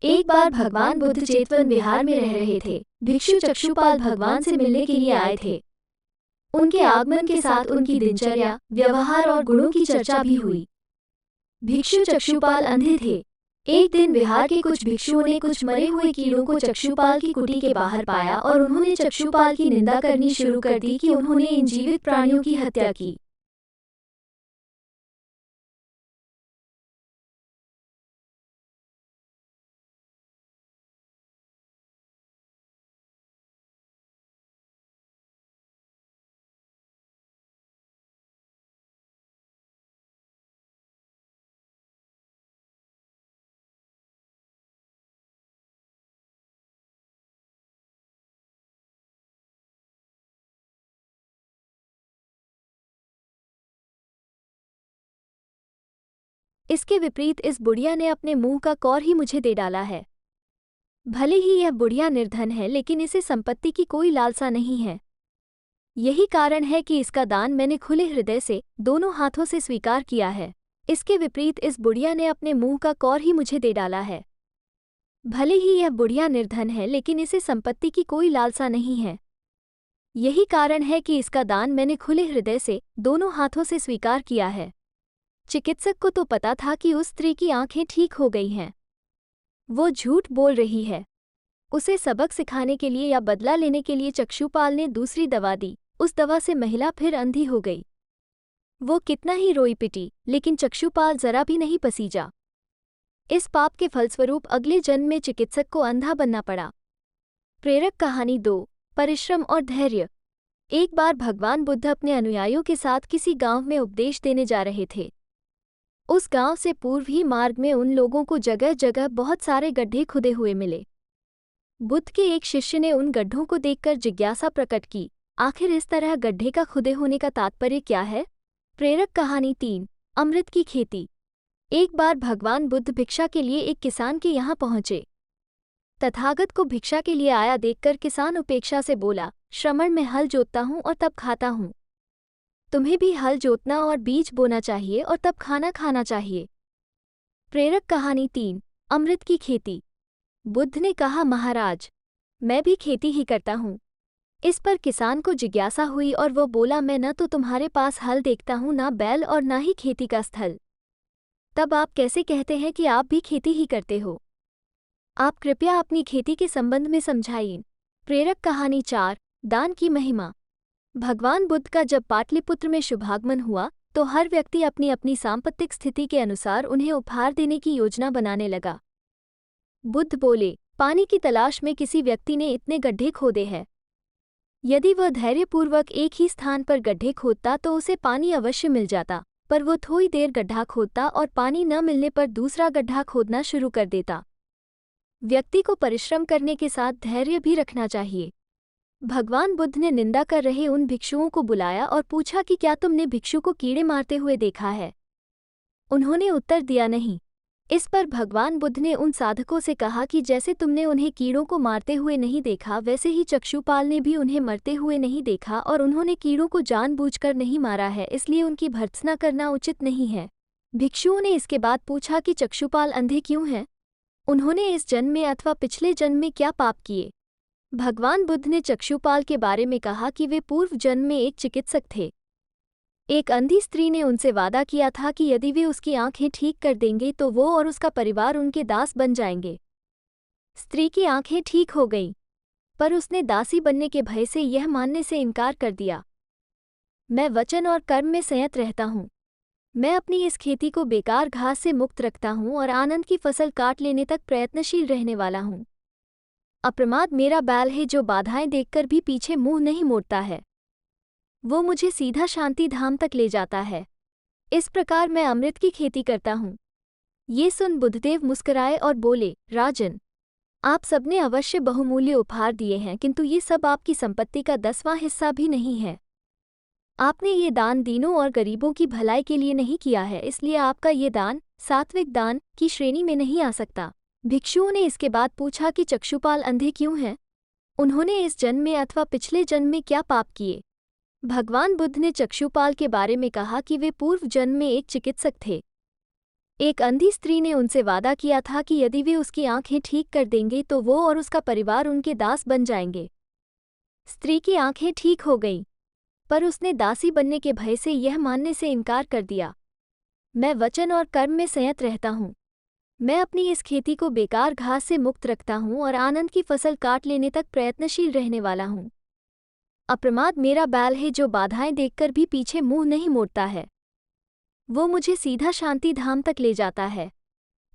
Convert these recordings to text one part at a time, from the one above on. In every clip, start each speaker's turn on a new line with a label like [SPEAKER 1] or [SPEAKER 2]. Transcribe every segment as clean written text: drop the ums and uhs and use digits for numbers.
[SPEAKER 1] एक बार भगवान बुद्ध चेतवन विहार में रह रहे थे। भिक्षु चक्षुपाल भगवान से मिलने के लिए आए थे। उनके आगमन के साथ उनकी दिनचर्या, व्यवहार और गुणों की चर्चा भी हुई। भिक्षु चक्षुपाल अंधे थे। एक दिन विहार के कुछ भिक्षुओं ने कुछ मरे हुए कीड़ों को चक्षुपाल की कुटी के बाहर पाया और उन्होंने चक्षुपाल की निंदा करनी शुरू कर दी कि उन्होंने इन जीवित प्राणियों की हत्या की। इसके विपरीत इस बुढ़िया ने अपने मुंह का कौर ही मुझे दे डाला है। भले ही यह बुढ़िया निर्धन है, लेकिन इसे संपत्ति की कोई लालसा नहीं है। यही कारण है कि इसका दान मैंने खुले हृदय से, दोनों हाथों से स्वीकार किया है। इसके विपरीत इस बुढ़िया ने अपने मुंह का कौर ही मुझे दे डाला है। भले ही यह बुढ़िया निर्धन है, लेकिन इसे संपत्ति की कोई लालसा नहीं है। यही कारण है कि इसका दान मैंने खुले हृदय से, दोनों हाथों से स्वीकार किया है। चिकित्सक को तो पता था कि उस स्त्री की आंखें ठीक हो गई हैं। वो झूठ बोल रही है। उसे सबक सिखाने के लिए या बदला लेने के लिए चक्षुपाल ने दूसरी दवा दी। उस दवा से महिला फिर अंधी हो गई। वो कितना ही रोई पिटी, लेकिन चक्षुपाल जरा भी नहीं पसीजा। इस पाप के फलस्वरूप अगले जन्म में चिकित्सक को अंधा बनना पड़ा। प्रेरक कहानी 2, परिश्रम और धैर्य। एक बार भगवान बुद्ध अपने अनुयायियों के साथ किसी गांव में उपदेश देने जा रहे थे। उस गांव से पूर्व ही मार्ग में उन लोगों को जगह जगह बहुत सारे गड्ढे खुदे हुए मिले। बुद्ध के एक शिष्य ने उन गड्ढों को देखकर जिज्ञासा प्रकट की, आखिर इस तरह गड्ढे का खुदे होने का तात्पर्य क्या है? प्रेरक कहानी 3, अमृत की खेती। एक बार भगवान बुद्ध भिक्षा के लिए एक किसान के यहाँ पहुँचे। तथागत को भिक्षा के लिए आया देखकर किसान उपेक्षा से बोला, श्रमण में हल जोतता हूँ और तब खाता हूँ। तुम्हें भी हल जोतना और बीज बोना चाहिए और तब खाना खाना चाहिए। प्रेरक कहानी 3, अमृत की खेती। बुद्ध ने कहा, महाराज, मैं भी खेती ही करता हूँ। इस पर किसान को जिज्ञासा हुई और वो बोला, मैं न तो तुम्हारे पास हल देखता हूँ, ना बैल और ना ही खेती का स्थल। तब आप कैसे कहते हैं कि आप भी खेती ही करते हो? आप कृपया अपनी खेती के संबंध में समझाइए। प्रेरक कहानी 4, दान की महिमा। भगवान बुद्ध का जब पाटलिपुत्र में शुभागमन हुआ तो हर व्यक्ति अपनी अपनी सांपत्तिक स्थिति के अनुसार उन्हें उपहार देने की योजना बनाने लगा। बुद्ध बोले, पानी की तलाश में किसी व्यक्ति ने इतने गड्ढे खोदे हैं। यदि वह धैर्यपूर्वक एक ही स्थान पर गड्ढे खोदता तो उसे पानी अवश्य मिल जाता, पर वो थोड़ी देर गड्ढा खोदता और पानी न मिलने पर दूसरा गड्ढा खोदना शुरू कर देता। व्यक्ति को परिश्रम करने के साथ धैर्य भी रखना चाहिए। भगवान बुद्ध ने निंदा कर रहे उन भिक्षुओं को बुलाया और पूछा कि क्या तुमने भिक्षु को कीड़े मारते हुए देखा है? उन्होंने उत्तर दिया, नहीं। इस पर भगवान बुद्ध ने उन साधकों से कहा कि जैसे तुमने उन्हें कीड़ों को मारते हुए नहीं देखा, वैसे ही चक्षुपाल ने भी उन्हें मरते हुए नहीं देखा और उन्होंने कीड़ों को जानबूझकर नहीं मारा है, इसलिए उनकी भर्त्सना करना उचित नहीं है। भिक्षुओं ने इसके बाद पूछा कि चक्षुपाल अंधे क्यों हैं? उन्होंने इस जन्म में अथवा पिछले जन्म में क्या पाप किए? भगवान बुद्ध ने चक्षुपाल के बारे में कहा कि वे पूर्व जन्म में एक चिकित्सक थे। एक अंधी स्त्री ने उनसे वादा किया था कि यदि वे उसकी आंखें ठीक कर देंगे तो वो और उसका परिवार उनके दास बन जाएंगे। स्त्री की आंखें ठीक हो गईं, पर उसने दासी बनने के भय से यह मानने से इनकार कर दिया। मैं वचन और कर्म में संयत रहता हूँ। मैं अपनी इस खेती को बेकार घास से मुक्त रखता हूँ और आनंद की फसल काट लेने तक प्रयत्नशील रहने वाला हूँ। अप्रमाद मेरा बैल है जो बाधाएं देखकर भी पीछे मुंह नहीं मोड़ता है। वो मुझे सीधा शांति धाम तक ले जाता है। इस प्रकार मैं अमृत की खेती करता हूँ। ये सुन बुद्धदेव मुस्कुराए और बोले, राजन, आप सबने अवश्य बहुमूल्य उपहार दिए हैं, किंतु ये सब आपकी संपत्ति का 10वां हिस्सा भी नहीं है। आपने ये दान दीनों और गरीबों की भलाई के लिए नहीं किया है, इसलिए आपका ये दान सात्विक दान की श्रेणी में नहीं आ सकता। भिक्षुओं ने इसके बाद पूछा कि चक्षुपाल अंधे क्यों हैं? उन्होंने इस जन्म में अथवा पिछले जन्म में क्या पाप किए? भगवान बुद्ध ने चक्षुपाल के बारे में कहा कि वे पूर्व जन्म में एक चिकित्सक थे। एक अंधी स्त्री ने उनसे वादा किया था कि यदि वे उसकी आंखें ठीक कर देंगे तो वो और उसका परिवार उनके दास बन जाएंगे। स्त्री की आंखें ठीक हो गईं, पर उसने दासी बनने के भय से यह मानने से इनकार कर दिया। मैं वचन और कर्म में संयत रहता हूँ। मैं अपनी इस खेती को बेकार घास से मुक्त रखता हूँ और आनंद की फसल काट लेने तक प्रयत्नशील रहने वाला हूँ। अप्रमाद मेरा बैल है जो बाधाएं देखकर भी पीछे मुंह नहीं मोड़ता है। वो मुझे सीधा शांति धाम तक ले जाता है।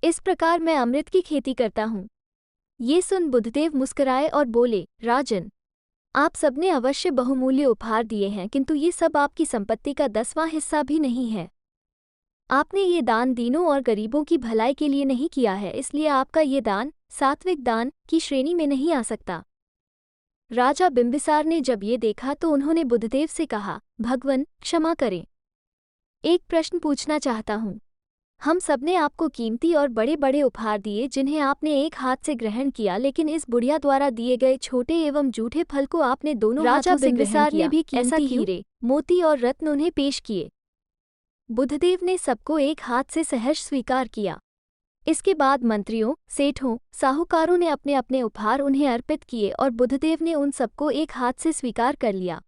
[SPEAKER 1] इस प्रकार मैं अमृत की खेती करता हूँ। ये सुन बुद्धदेव मुस्कुराए और बोले, राजन, आप सबने अवश्य बहुमूल्य उपहार दिए हैं, किंतु ये सब आपकी संपत्ति का 10वां हिस्सा भी नहीं है। आपने ये दान दीनों और गरीबों की भलाई के लिए नहीं किया है, इसलिए आपका ये दान सात्विक दान की श्रेणी में नहीं आ सकता। राजा बिंबिसार ने जब ये देखा तो उन्होंने बुद्धदेव से कहा, भगवन क्षमा करें, एक प्रश्न पूछना चाहता हूँ। हम सबने आपको कीमती और बड़े बड़े उपहार दिए जिन्हें आपने एक हाथ से ग्रहण किया, लेकिन इस बुढ़िया द्वारा दिए गए छोटे एवं जूठे फल को आपने दोनों हाथों से ग्रहण किया। भी कीमती हीरे, मोती और रत्न उन्हें पेश किए। बुद्धदेव ने सबको एक हाथ से सहर्ष स्वीकार किया। इसके बाद मंत्रियों, सेठों, साहूकारों ने अपने अपने उपहार उन्हें अर्पित किए और बुद्धदेव ने उन सबको एक हाथ से स्वीकार कर लिया।